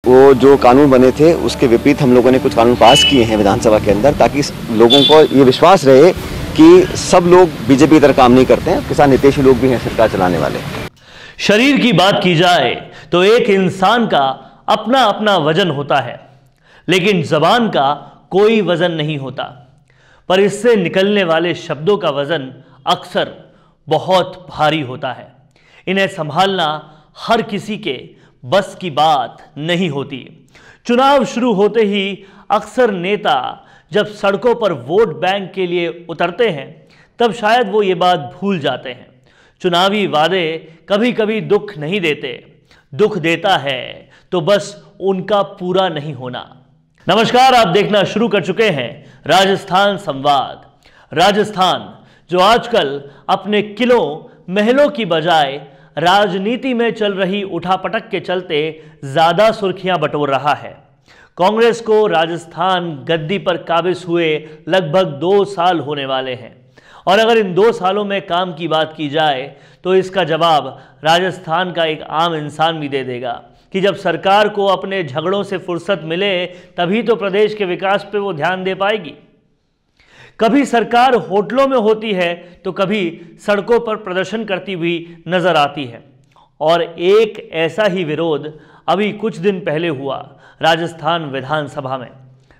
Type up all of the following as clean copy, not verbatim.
वो जो कानून बने थे उसके विपरीत हम लोगों ने कुछ कानून पास किए हैं विधानसभा के अंदर, ताकि लोगों को ये विश्वास रहे कि सब लोग बीजेपी की तरह काम नहीं करते हैं, किसान हितैषी लोग भी हैं सरकार चलाने वाले। शरीर की बात की जाए तो एक इंसान का अपना अपना वजन होता है, लेकिन जबान का कोई वजन नहीं होता। पर इससे निकलने वाले शब्दों का वजन अक्सर बहुत भारी होता है। इन्हें संभालना हर किसी के बस की बात नहीं होती। चुनाव शुरू होते ही अक्सर नेता जब सड़कों पर वोट बैंक के लिए उतरते हैं तब शायद वो ये बात भूल जाते हैं, चुनावी वादे कभी कभी दुख नहीं देते, दुख देता है तो बस उनका पूरा नहीं होना। नमस्कार, आप देखना शुरू कर चुके हैं राजस्थान संवाद। राजस्थान जो आजकल अपने किलों महलों की बजाय राजनीति में चल रही उठापटक के चलते ज्यादा सुर्खियां बटोर रहा है। कांग्रेस को राजस्थान गद्दी पर काबिज हुए लगभग 2 साल होने वाले हैं, और अगर इन 2 सालों में काम की बात की जाए तो इसका जवाब राजस्थान का एक आम इंसान भी दे देगा कि जब सरकार को अपने झगड़ों से फुर्सत मिले तभी तो प्रदेश के विकास पे वो ध्यान दे पाएगी। कभी सरकार होटलों में होती है तो कभी सड़कों पर प्रदर्शन करती हुई नजर आती है, और एक ऐसा ही विरोध अभी कुछ दिन पहले हुआ राजस्थान विधानसभा में।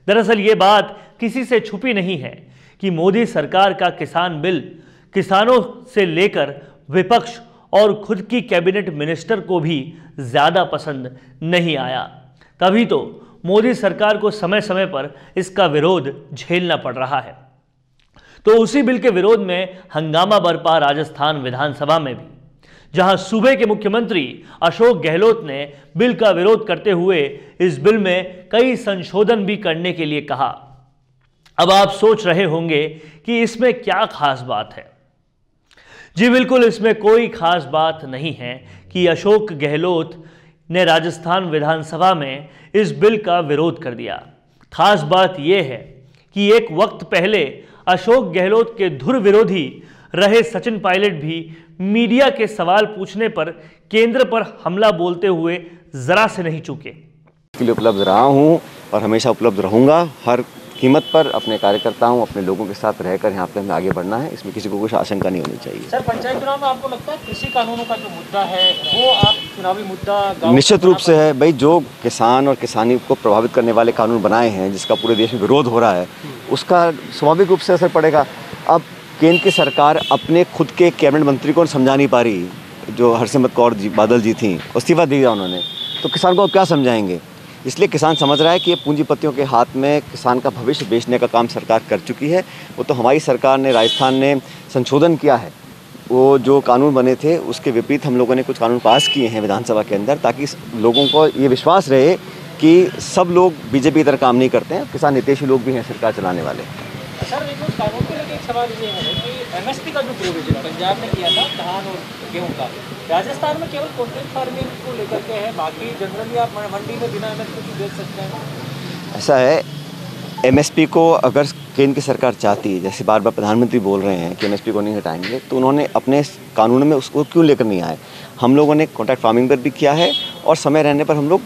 दरअसल ये बात किसी से छुपी नहीं है कि मोदी सरकार का किसान बिल किसानों से लेकर विपक्ष और खुद की कैबिनेट मिनिस्टर को भी ज़्यादा पसंद नहीं आया। तभी तो मोदी सरकार को समय समय पर इसका विरोध झेलना पड़ रहा है। तो उसी बिल के विरोध में हंगामा बरपा राजस्थान विधानसभा में भी, जहां सूबे के मुख्यमंत्री अशोक गहलोत ने बिल का विरोध करते हुए इस बिल में कई संशोधन भी करने के लिए कहा। अब आप सोच रहे होंगे कि इसमें क्या खास बात है। जी बिल्कुल, इसमें कोई खास बात नहीं है कि अशोक गहलोत ने राजस्थान विधानसभा में इस बिल का विरोध कर दिया। खास बात यह है कि एक वक्त पहले अशोक गहलोत के धुर विरोधी रहे सचिन पायलट भी मीडिया के सवाल पूछने पर केंद्र पर हमला बोलते हुए जरा से नहीं चूके। के लिए उपलब्ध रहा हूं और हमेशा उपलब्ध रहूंगा। हर कीमत पर अपने कार्यकर्ताओं, अपने लोगों के साथ रहकर यहाँ पे हमें आगे बढ़ना है। इसमें किसी को कुछ आशंका नहीं होनी चाहिए। सर, पंचायत चुनाव में आपको लगता है कृषि कानूनों का जो मुद्दा है वो आप चुनावी मुद्दा निश्चित रूप से है भाई। जो किसान और किसानी को प्रभावित करने वाले कानून बनाए हैं, जिसका पूरे देश में विरोध हो रहा है, उसका स्वाभाविक रूप से असर पड़ेगा। अब केंद्र की सरकार अपने खुद के कैबिनेट मंत्री को समझा नहीं पा रही, जो हरसिमरत कौर बादल जी थी, इस्तीफा दिया उन्होंने, तो किसान को अब क्या समझाएंगे। इसलिए किसान समझ रहा है कि ये पूंजीपतियों के हाथ में किसान का भविष्य बेचने का काम सरकार कर चुकी है। वो तो हमारी सरकार ने, राजस्थान ने संशोधन किया है। वो जो कानून बने थे उसके विपरीत हम लोगों ने कुछ कानून पास किए हैं विधानसभा के अंदर, ताकि लोगों को ये विश्वास रहे कि सब लोग बीजेपी की तरह काम नहीं करते हैं, किसान हितैषी लोग भी हैं सरकार चलाने वाले। सर, एक कानून को लेकर एक सवाल ये है कि एमएसपी का जो प्रोविजन पंजाब ने किया था धान और गेहूँ का, राजस्थान में केवल कॉन्ट्रैक्ट फार्मिंग को लेकर के है, बाकी जनरली आप मंडी में बिना एमएसपी के बेच सकते हैं। ऐसा है, एमएसपी को अगर केंद्र की सरकार चाहती है, जैसे बार बार प्रधानमंत्री बोल रहे हैं कि एमएसपी को नहीं हटाएंगे, तो उन्होंने अपने कानून में उसको क्यों लेकर नहीं आए। हम लोगों ने कॉन्ट्रैक्ट फार्मिंग पर भी किया है और समय रहने पर हम लोग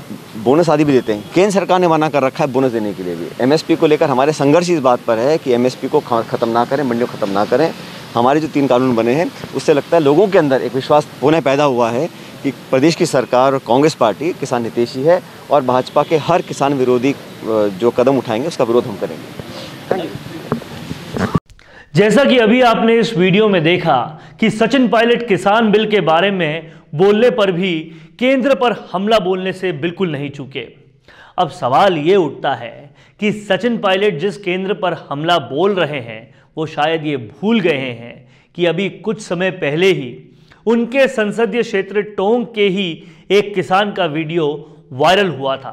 बोनस आदि भी देते हैं। केंद्र सरकार ने मना कर रखा है बोनस देने के लिए भी। एमएसपी को लेकर हमारे संघर्ष इस बात पर है कि एमएसपी को ख़त्म ना करें, मंडियों को ख़त्म ना करें। हमारे जो 3 कानून बने हैं उससे लगता है लोगों के अंदर एक विश्वास पुनः पैदा हुआ है कि प्रदेश की सरकार और कांग्रेस पार्टी किसान हितैषी है, और भाजपा के हर किसान विरोधी जो कदम उठाएंगे उसका विरोध हम करेंगे। Thank you. जैसा कि अभी आपने इस वीडियो में देखा कि सचिन पायलट किसान बिल के बारे में बोलने पर भी केंद्र पर हमला बोलने से बिल्कुल नहीं चूके। अब सवाल ये उठता है कि सचिन पायलट जिस केंद्र पर हमला बोल रहे हैं वो शायद ये भूल गए हैं कि अभी कुछ समय पहले ही उनके संसदीय क्षेत्र टोंक के ही एक किसान का वीडियो वायरल हुआ था,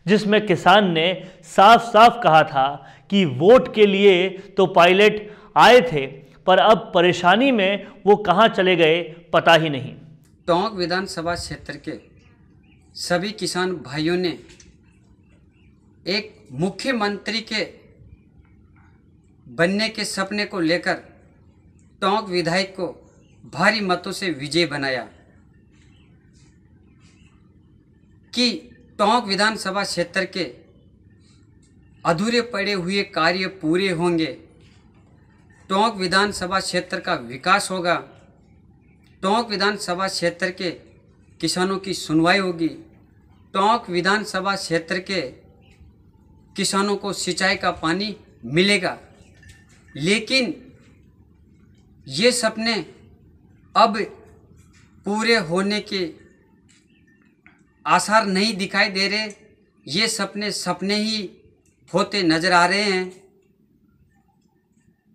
जिसमें किसान ने साफ साफ कहा था कि वोट के लिए तो पायलट आए थे, पर अब परेशानी में वो कहां चले गए पता ही नहीं। टोंक विधानसभा क्षेत्र के सभी किसान भाइयों ने एक मुख्यमंत्री के बनने के सपने को लेकर टोंक विधायक को भारी मतों से विजय बनाया कि टोंक विधानसभा क्षेत्र के अधूरे पड़े हुए कार्य पूरे होंगे, टोंक विधानसभा क्षेत्र का विकास होगा, टोंक विधानसभा क्षेत्र के किसानों की सुनवाई होगी, टोंक विधानसभा क्षेत्र के किसानों को सिंचाई का पानी मिलेगा। लेकिन ये सपने अब पूरे होने के आसार नहीं दिखाई दे रहे। ये सपने ही होते नजर आ रहे हैं।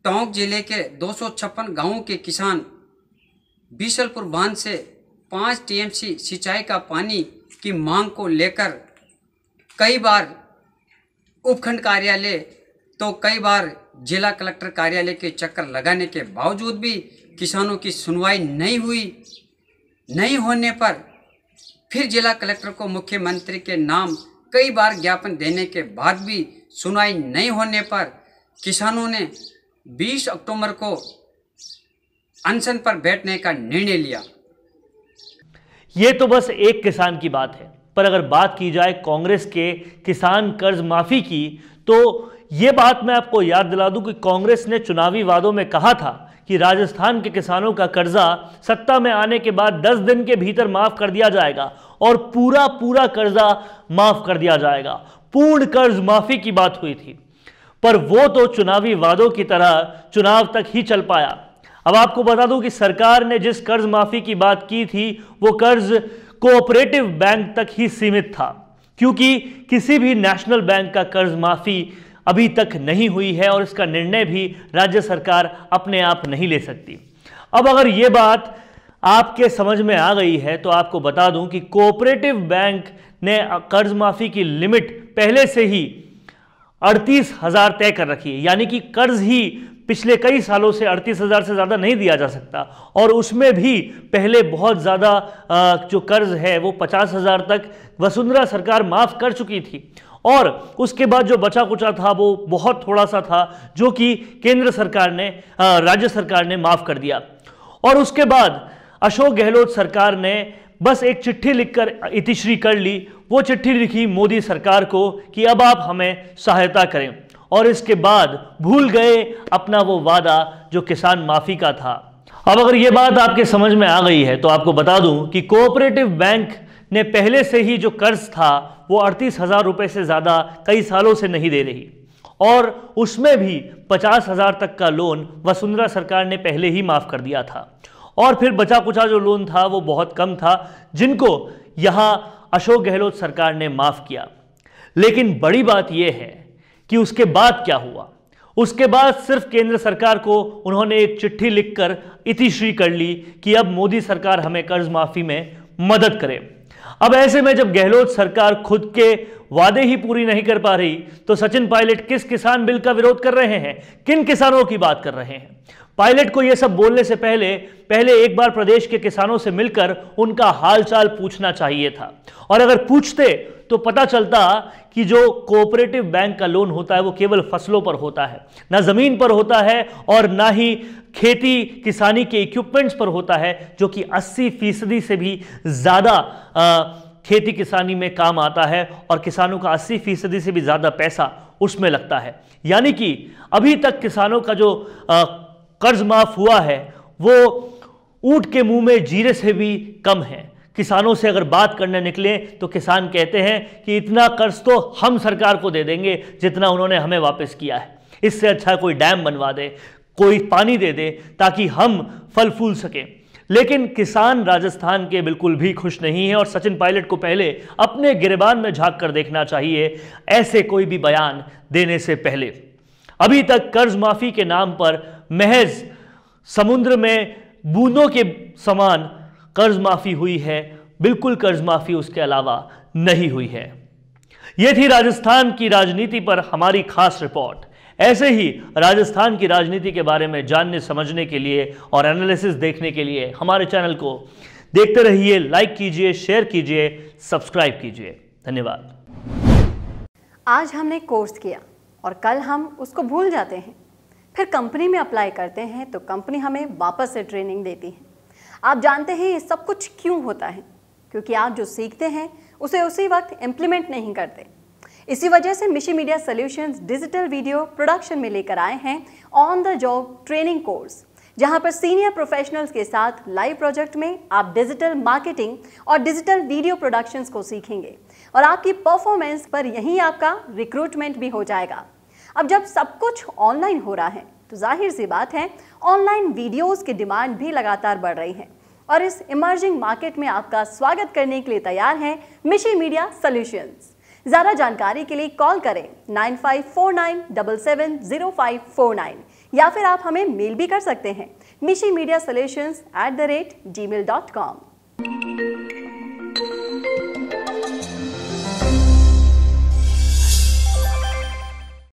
टोंक जिले के 256 गांवों के किसान बीसलपुर बांध से 5 टीएमसी सिंचाई का पानी की मांग को लेकर कई बार उपखंड कार्यालय तो कई बार जिला कलेक्टर कार्यालय के चक्कर लगाने के बावजूद भी किसानों की सुनवाई नहीं हुई। नहीं होने पर फिर जिला कलेक्टर को मुख्यमंत्री के नाम कई बार ज्ञापन देने के बाद भी सुनवाई नहीं होने पर किसानों ने 20 अक्टूबर को अनशन पर बैठने का निर्णय लिया। ये तो बस एक किसान की बात है, पर अगर बात की जाए कांग्रेस के किसान कर्ज माफी की, तो ये बात मैं आपको याद दिला दूं कि कांग्रेस ने चुनावी वादों में कहा था कि राजस्थान के किसानों का कर्जा सत्ता में आने के बाद 10 दिन के भीतर माफ कर दिया जाएगा और पूरा कर्जा माफ कर दिया जाएगा। पूर्ण कर्ज माफी की बात हुई थी, पर वो तो चुनावी वादों की तरह चुनाव तक ही चल पाया। अब आपको बता दूं कि सरकार ने जिस कर्ज माफी की बात की थी वो कर्ज कोऑपरेटिव बैंक तक ही सीमित था, क्योंकि किसी भी नेशनल बैंक का कर्ज माफी अभी तक नहीं हुई है और इसका निर्णय भी राज्य सरकार अपने आप नहीं ले सकती। अब अगर ये बात आपके समझ में आ गई है तो आपको बता दूं कि कोऑपरेटिव बैंक ने कर्ज माफी की लिमिट पहले से ही 38,000 तय कर रखी है, यानी कि कर्ज ही पिछले कई सालों से 38,000 से ज़्यादा नहीं दिया जा सकता, और उसमें भी पहले बहुत ज़्यादा जो कर्ज है वो 50,000 तक वसुंधरा सरकार माफ़ कर चुकी थी, और उसके बाद जो बचा कुचा था वो बहुत थोड़ा सा था जो कि केंद्र सरकार ने राज्य सरकार ने माफ़ कर दिया। और उसके बाद अशोक गहलोत सरकार ने बस एक चिट्ठी लिखकर इतिश्री कर ली। वो चिट्ठी लिखी मोदी सरकार को कि अब आप हमें सहायता करें, और इसके बाद भूल गए अपना वो वादा जो किसान माफ़ी का था। अब अगर ये बात आपके समझ में आ गई है तो आपको बता दूं कि कोऑपरेटिव बैंक ने पहले से ही जो कर्ज था वो 38,000 रुपये से ज़्यादा कई सालों से नहीं दे रही, और उसमें भी 50,000 तक का लोन वसुंधरा सरकार ने पहले ही माफ़ कर दिया था, और फिर बचा कुचा जो लोन था वो बहुत कम था जिनको यहाँ अशोक गहलोत सरकार ने माफ़ किया। लेकिन बड़ी बात यह है कि उसके बाद क्या हुआ। उसके बाद सिर्फ केंद्र सरकार को उन्होंने एक चिट्ठी लिखकर इतिश्री कर ली कि अब मोदी सरकार हमें कर्ज माफ़ी में मदद करे। अब ऐसे में जब गहलोत सरकार खुद के वादे ही पूरी नहीं कर पा रही तो सचिन पायलट किस किसान बिल का विरोध कर रहे हैं, किन किसानों की बात कर रहे हैं। पायलट को यह सब बोलने से पहले एक बार प्रदेश के किसानों से मिलकर उनका हालचाल पूछना चाहिए था, और अगर पूछते तो पता चलता कि जो कोऑपरेटिव बैंक का लोन होता है वो केवल फसलों पर होता है, ना ज़मीन पर होता है और ना ही खेती किसानी के इक्विपमेंट्स पर होता है, जो कि 80% से भी ज़्यादा खेती किसानी में काम आता है, और किसानों का 80% से भी ज़्यादा पैसा उसमें लगता है। यानी कि अभी तक किसानों का जो कर्ज माफ़ हुआ है वो ऊंट के मुंह में जीरे से भी कम है। किसानों से अगर बात करने निकले तो किसान कहते हैं कि इतना कर्ज तो हम सरकार को दे देंगे जितना उन्होंने हमें वापस किया है, इससे अच्छा कोई डैम बनवा दे, कोई पानी दे दे ताकि हम फल फूल सकें। लेकिन किसान राजस्थान के बिल्कुल भी खुश नहीं है, और सचिन पायलट को पहले अपने गिरेबान में झांक कर देखना चाहिए ऐसे कोई भी बयान देने से पहले। अभी तक कर्ज माफी के नाम पर महज समुद्र में बूंदों के समान कर्ज माफी हुई है, बिल्कुल कर्ज माफी उसके अलावा नहीं हुई है। यह थी राजस्थान की राजनीति पर हमारी खास रिपोर्ट। ऐसे ही राजस्थान की राजनीति के बारे में जानने समझने के लिए और एनालिसिस देखने के लिए हमारे चैनल को देखते रहिए, लाइक कीजिए, शेयर कीजिए, सब्सक्राइब कीजिए। धन्यवाद। आज हमने कोर्स किया और कल हम उसको भूल जाते हैं, फिर कंपनी में अप्लाई करते हैं तो कंपनी हमें वापस से ट्रेनिंग देती है। आप जानते हैं ये सब कुछ क्यों होता है? क्योंकि आप जो सीखते हैं उसे उसी वक्त इम्प्लीमेंट नहीं करते। इसी वजह से मिशी media solutions digital video production में लेकर आए हैं on the job training course, जहां पर सीनियर प्रोफेशनल्स के साथ लाइव प्रोजेक्ट में आप डिजिटल मार्केटिंग और डिजिटल वीडियो प्रोडक्शंस को सीखेंगे और आपकी परफॉर्मेंस पर यहीं आपका रिक्रूटमेंट भी हो जाएगा। अब जब सब कुछ ऑनलाइन हो रहा है तो जाहिर सी बात है ऑनलाइन वीडियोस की डिमांड भी लगातार बढ़ रही है और इस इमर्जिंग मार्केट में आपका स्वागत करने के लिए तैयार है मिशी मीडिया सॉल्यूशंस। ज़्यादा जानकारी के लिए कॉल करें 9549770549 या फिर आप हमें मेल भी कर सकते हैं mishimedia solutions@gmail.com।